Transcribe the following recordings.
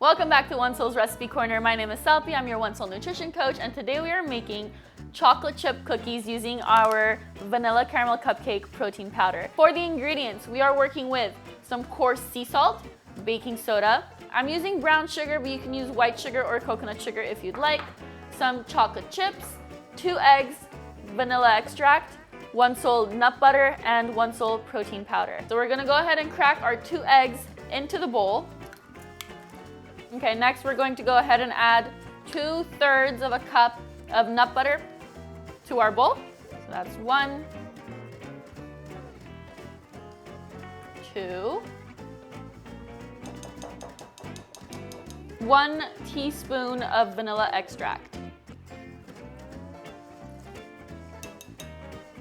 Welcome back to One Soul's Recipe Corner. My name is Salpi, I'm your One Soul nutrition coach, and today we are making chocolate chip cookies using our vanilla caramel cupcake protein powder. For the ingredients, we are working with some coarse sea salt, baking soda. I'm using brown sugar, but you can use white sugar or coconut sugar if you'd like. Some chocolate chips, 2 eggs, vanilla extract, One Soul nut butter, and One Soul protein powder. So we're gonna go ahead and crack our 2 eggs into the bowl. Okay, next we're going to go ahead and add 2/3 of a cup of nut butter to our bowl. So that's 1, 2, 1 teaspoon of vanilla extract.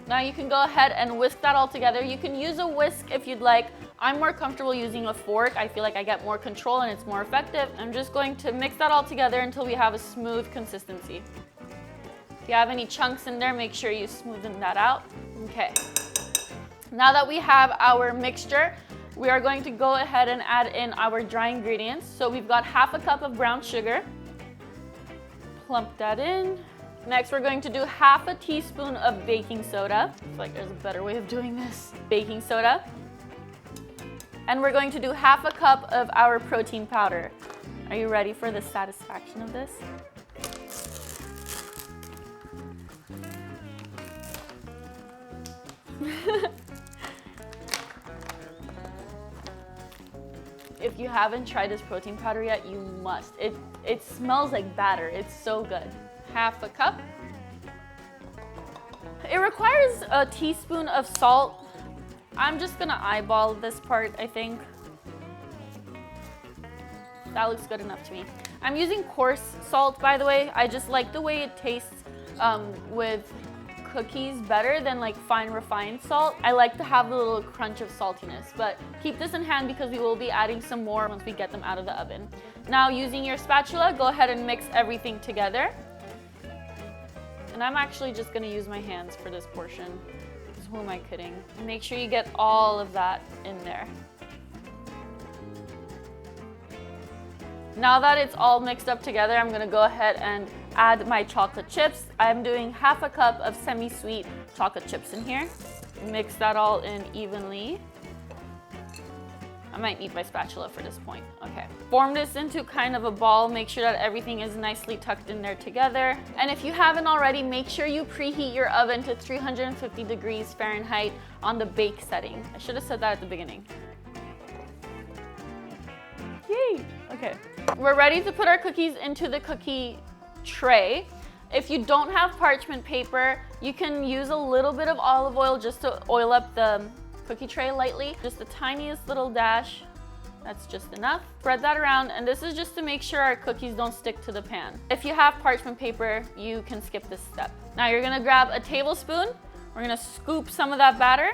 Now you can go ahead and whisk that all together. You can use a whisk if you'd like. I'm more comfortable using a fork. I feel like I get more control and it's more effective. I'm just going to mix that all together until we have a smooth consistency. If you have any chunks in there, make sure you smoothen that out. Okay. Now that we have our mixture, we are going to go ahead and add in our dry ingredients. So we've got 1/2 cup of brown sugar. Plump that in. Next, we're going to do 1/2 teaspoon of baking soda. I feel like there's a better way of doing this. Baking soda. And we're going to do 1/2 cup of our protein powder. Are you ready for the satisfaction of this? If you haven't tried this protein powder yet, you must. It smells like batter. It's so good. 1/2 cup. It requires a teaspoon of salt. I'm just gonna eyeball this part, I think. That looks good enough to me. I'm using coarse salt, by the way. I just like the way it tastes with cookies better than like fine refined salt. I like to have a little crunch of saltiness, but keep this in hand because we will be adding some more once we get them out of the oven. Now, using your spatula, go ahead and mix everything together. And I'm actually just gonna use my hands for this portion. Who am I kidding? Make sure you get all of that in there. Now that it's all mixed up together, I'm gonna go ahead and add my chocolate chips. I'm doing 1/2 cup of semi-sweet chocolate chips in here. Mix that all in evenly. I might need my spatula for this point. Okay. Form this into kind of a ball. Make sure that everything is nicely tucked in there together. And if you haven't already, make sure you preheat your oven to 350 degrees Fahrenheit on the bake setting. I should have said that at the beginning. Yay! Okay. We're ready to put our cookies into the cookie tray. If you don't have parchment paper, you can use a little bit of olive oil just to oil up the cookie tray lightly. Just the tiniest little dash. That's just enough. Spread that around, and this is just to make sure our cookies don't stick to the pan. If you have parchment paper, you can skip this step. Now you're gonna grab a tablespoon. We're gonna scoop some of that batter.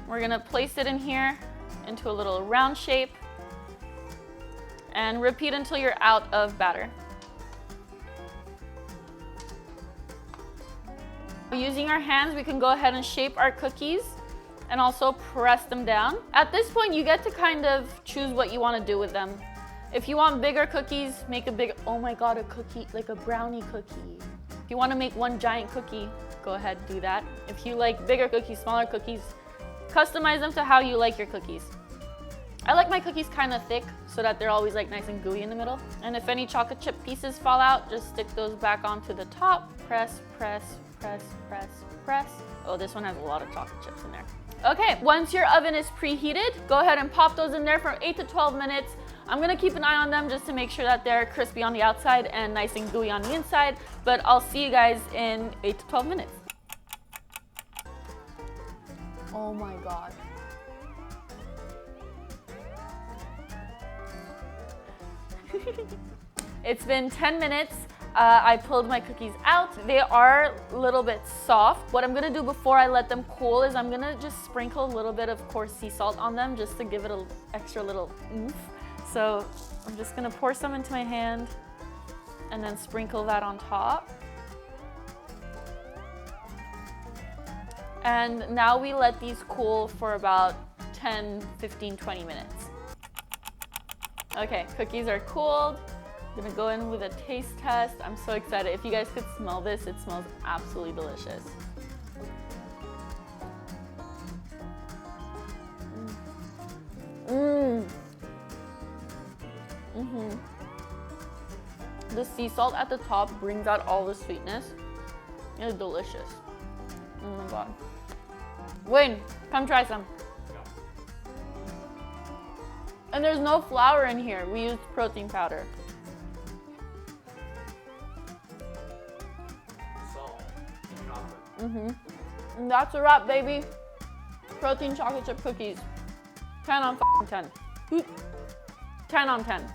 We're gonna place it in here into a little round shape and repeat until you're out of batter. Using our hands, we can go ahead and shape our cookies and also press them down. At this point, you get to kind of choose what you want to do with them. If you want bigger cookies, make a big, oh my god, a cookie, like a brownie cookie. If you want to make one giant cookie, go ahead, do that. If you like bigger cookies, smaller cookies, customize them to how you like your cookies. I like my cookies kind of thick so that they're always like nice and gooey in the middle. And if any chocolate chip pieces fall out, just stick those back onto the top. Press, press, press, press, press. Oh, this one has a lot of chocolate chips in there. Okay, once your oven is preheated, go ahead and pop those in there for 8 to 12 minutes. I'm gonna keep an eye on them just to make sure that they're crispy on the outside and nice and gooey on the inside, but I'll see you guys in 8 to 12 minutes. Oh my god. It's been 10 minutes. I pulled my cookies out. They are a little bit soft. What I'm gonna do before I let them cool is I'm gonna just sprinkle a little bit of coarse sea salt on them just to give it an extra little oomph. So I'm just gonna pour some into my hand and then sprinkle that on top. And now we let these cool for about 10, 15, 20 minutes. Okay, cookies are cooled. I'm gonna go in with a taste test. I'm so excited. If you guys could smell this, it smells absolutely delicious. The sea salt at the top brings out all the sweetness. It's delicious. Oh my god. Wayne, come try some. And there's no flour in here. We used protein powder. Salt and chocolate. And that's a wrap, baby. Protein chocolate chip cookies. 10 on 10. 10 on 10.